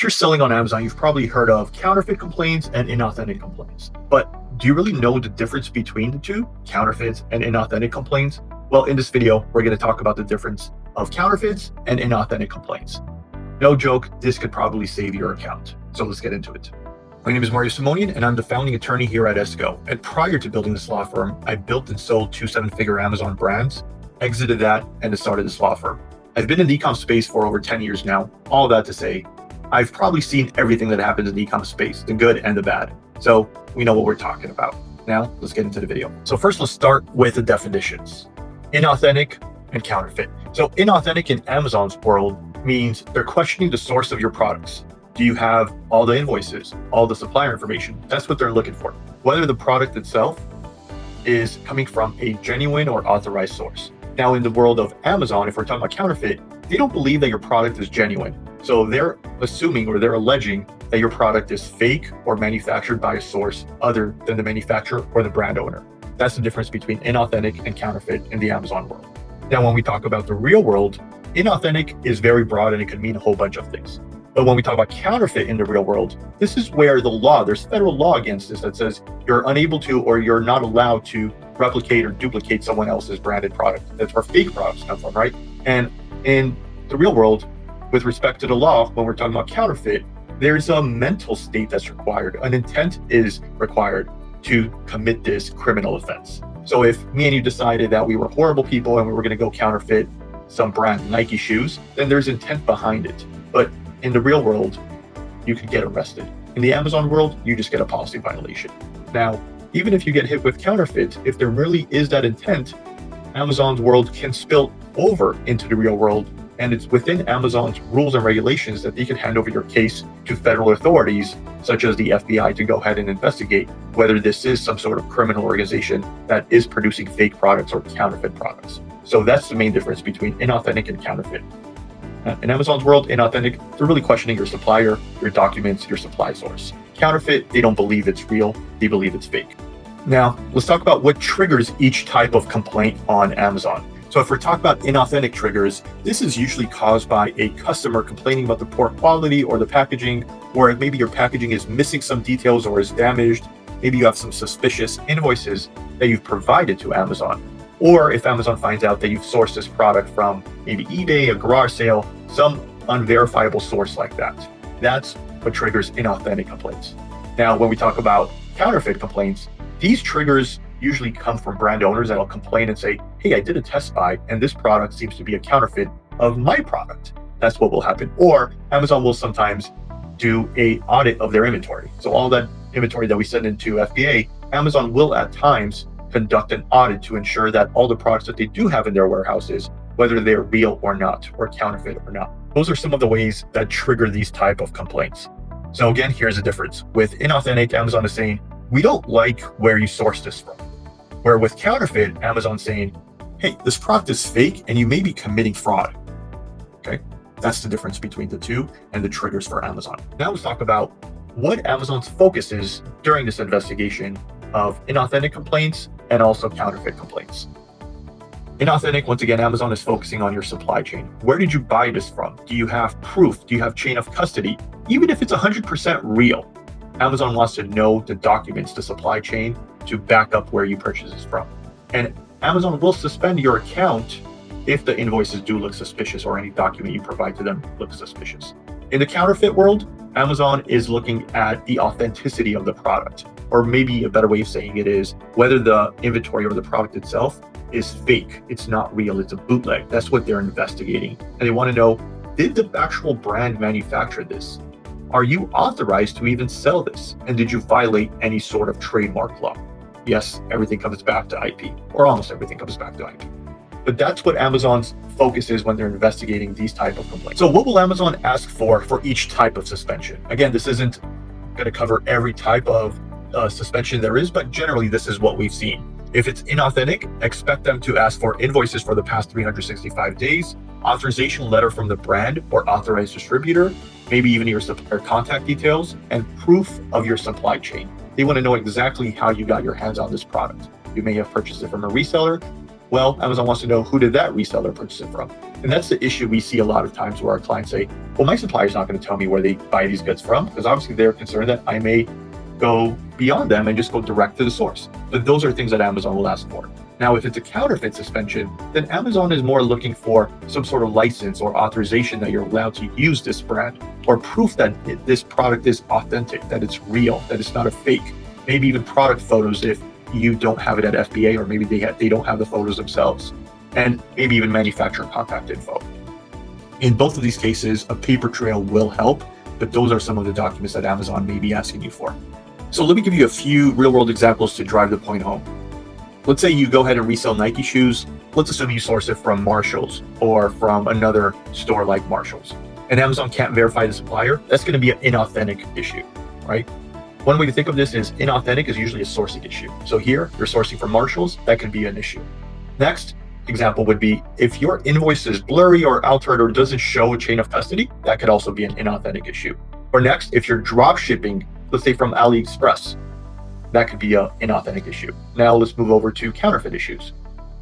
you're selling on Amazon, you've probably heard of counterfeit complaints and inauthentic complaints. But do you really know the difference between the two, counterfeits and inauthentic complaints? Well, in this video, we're going to talk about the difference of counterfeits and inauthentic complaints. No joke, this could probably save your account. So let's get into it. My name is Mario Simonian, and I'm the founding attorney here at Esco. And prior to building this law firm, I built and sold 2 7-figure Amazon brands, exited that, and started this law firm. I've been in the e-com space for over 10 years now. All that to say, I've probably seen everything that happens in the e-com space, the good and the bad. So we know what we're talking about. Now, let's get into the video. So first, let's start with the definitions. Inauthentic and counterfeit. So inauthentic in Amazon's world means they're questioning the source of your products. Do you have all the invoices, all the supplier information? That's what they're looking for. Whether the product itself is coming from a genuine or authorized source. Now, in the world of Amazon, if we're talking about counterfeit, they don't believe that your product is genuine. So they're assuming or they're alleging that your product is fake or manufactured by a source other than the manufacturer or the brand owner. That's the difference between inauthentic and counterfeit in the Amazon world. Now, when we talk about the real world, inauthentic is very broad and it could mean a whole bunch of things. But when we talk about counterfeit in the real world, this is where the law, there's federal law against this that says you're unable to or you're not allowed to replicate or duplicate someone else's branded product. That's where fake products come from, right? And in the real world, with respect to the law, when we're talking about counterfeit, there's a mental state that's required. An intent is required to commit this criminal offense. So if me and you decided that we were horrible people and we were going to go counterfeit some brand Nike shoes, then there's intent behind it. But in the real world, you could get arrested. In the Amazon world, you just get a policy violation. Now, even if you get hit with counterfeit, if there really is that intent, Amazon's world can spill over into the real world. And it's within Amazon's rules and regulations that they can hand over your case to federal authorities, such as the FBI, to go ahead and investigate whether this is some sort of criminal organization that is producing fake products or counterfeit products. So that's the main difference between inauthentic and counterfeit. In Amazon's world, inauthentic, they're really questioning your supplier, your documents, your supply source. Counterfeit, they don't believe it's real, they believe it's fake. Now, let's talk about what triggers each type of complaint on Amazon. So if we're talking about inauthentic triggers, this is usually caused by a customer complaining about the poor quality or the packaging, or maybe your packaging is missing some details or is damaged. Maybe you have some suspicious invoices that you've provided to Amazon. Or if Amazon finds out that you've sourced this product from maybe eBay, a garage sale, some unverifiable source like that. That's what triggers inauthentic complaints. Now, when we talk about counterfeit complaints, these triggers usually come from brand owners that'll complain and say, hey, I did a test buy and this product seems to be a counterfeit of my product. That's what will happen. Or Amazon will sometimes do an audit of their inventory. So all that inventory that we send into FBA, Amazon will at times conduct an audit to ensure that all the products that they do have in their warehouses, whether they're real or not, or counterfeit or not. Those are some of the ways that trigger these type of complaints. So again, here's the difference. With inauthentic, Amazon is saying, we don't like where you sourced this from. Where with counterfeit, Amazon's saying, hey, this product is fake and you may be committing fraud. Okay, that's the difference between the two and the triggers for Amazon. Now let's talk about what Amazon's focus is during this investigation of inauthentic complaints and also counterfeit complaints. Inauthentic, once again, Amazon is focusing on your supply chain. Where did you buy this from? Do you have proof? Do you have chain of custody? Even if it's 100% real, Amazon wants to know the documents, the supply chain to back up where you purchase this from. And Amazon will suspend your account if the invoices do look suspicious or any document you provide to them looks suspicious. In the counterfeit world, Amazon is looking at the authenticity of the product, or maybe a better way of saying it is whether the inventory or the product itself is fake. It's not real, it's a bootleg. That's what they're investigating. And they want to know, did the actual brand manufacture this? Are you authorized to even sell this? And did you violate any sort of trademark law? Yes, everything comes back to IP, or almost everything comes back to IP. But that's what Amazon's focus is when they're investigating these type of complaints. So what will Amazon ask for each type of suspension? Again, this isn't going to cover every type of suspension there is, but generally this is what we've seen. If it's inauthentic, expect them to ask for invoices for the past 365 days, authorization letter from the brand or authorized distributor, maybe even your supplier contact details, and proof of your supply chain. They want to know exactly how you got your hands on this product. You may have purchased it from a reseller, Well, Amazon wants to know, who did that reseller purchase it from? And that's the issue we see a lot of times, where our clients say, well, my supplier's not going to tell me where they buy these goods from, because obviously they're concerned that I may go beyond them and just go direct to the source. But those are things that Amazon will ask for. Now, if it's a counterfeit suspension, then Amazon is more looking for some sort of license or authorization that you're allowed to use this brand, or proof that this product is authentic, that it's real, that it's not a fake. Maybe even product photos if you don't have it at FBA, or maybe they don't have the photos themselves, and maybe even manufacturer contact info. In both of these cases, a paper trail will help, but those are some of the documents that Amazon may be asking you for. So let me give you a few real-world examples to drive the point home. Let's say you go ahead and resell Nike shoes. Let's assume you source it from Marshall's or from another store like Marshall's, and Amazon can't verify the supplier. That's going to be an inauthentic issue, right? One way to think of this is inauthentic is usually a sourcing issue. So here, you're sourcing from Marshall's, that can be an issue. Next example would be if your invoice is blurry or altered or doesn't show a chain of custody, that could also be an inauthentic issue. Or next, if you're drop shipping, let's say from AliExpress, that could be an inauthentic issue. Now let's move over to counterfeit issues.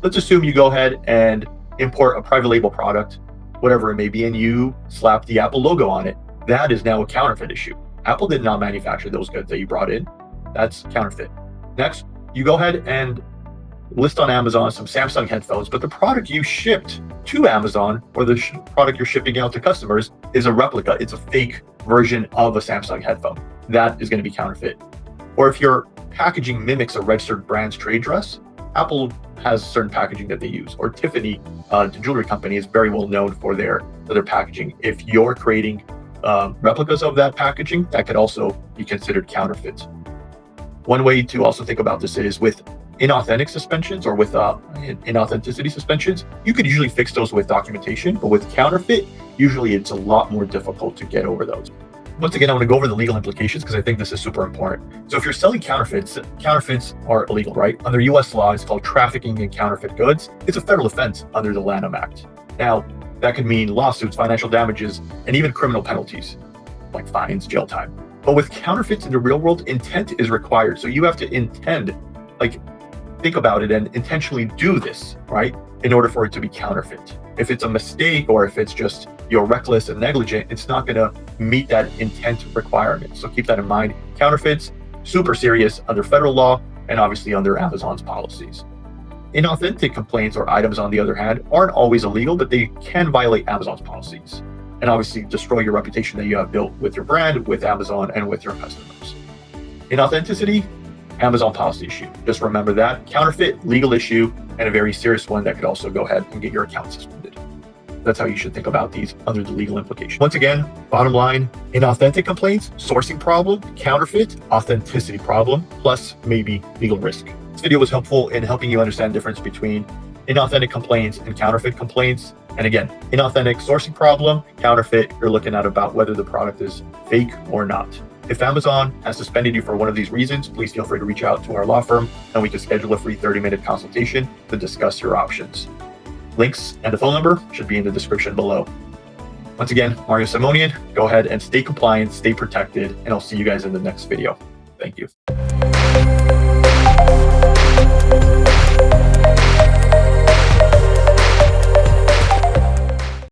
Let's assume you go ahead and import a private label product, whatever it may be, and you slap the Apple logo on it. That is now a counterfeit issue. Apple did not manufacture those goods that you brought in. That's counterfeit. Next, you go ahead and list on Amazon some Samsung headphones, but the product you shipped to Amazon, or the product you're shipping out to customers, is a replica. It's a fake version of a Samsung headphone. That is going to be counterfeit. Or if your packaging mimics a registered brand's trade dress, Apple has certain packaging that they use. Or Tiffany, the jewelry company, is very well known for their packaging. If you're creating replicas of that packaging, that could also be considered counterfeit. One way to also think about this is with inauthentic suspensions, or with inauthenticity suspensions, you could usually fix those with documentation, but with counterfeit, usually it's a lot more difficult to get over those. Once again, I want to go over the legal implications because I think this is super important. So if you're selling counterfeits are illegal, right? Under US law, it's called trafficking in counterfeit goods. It's a federal offense under the Lanham Act. Now, that could mean lawsuits, financial damages, and even criminal penalties, like fines, jail time. But with counterfeits in the real world, intent is required. So you have to intend, think about it and intentionally do this, right? In order for it to be counterfeit. If it's a mistake, or if it's just you're reckless and negligent, it's not going to meet that intent requirement. So keep that in mind. Counterfeits, super serious under federal law and obviously under Amazon's policies. Inauthentic complaints or items, on the other hand, aren't always illegal, but they can violate Amazon's policies and obviously destroy your reputation that you have built with your brand, with Amazon, and with your customers. Inauthenticity, Amazon policy issue. Just remember that. Counterfeit, legal issue, and a very serious one that could also go ahead and get your account suspended. That's how you should think about these under the legal implications. Once again, bottom line, inauthentic complaints, sourcing problem, counterfeit, authenticity problem, plus maybe legal risk. This video was helpful in helping you understand the difference between inauthentic complaints and counterfeit complaints. And again, inauthentic sourcing problem, counterfeit, you're looking at about whether the product is fake or not. If Amazon has suspended you for one of these reasons, please feel free to reach out to our law firm and we can schedule a free 30-minute consultation to discuss your options. Links and the phone number should be in the description below. Once again, Mario Simonian, go ahead and stay compliant, stay protected, and I'll see you guys in the next video. Thank you.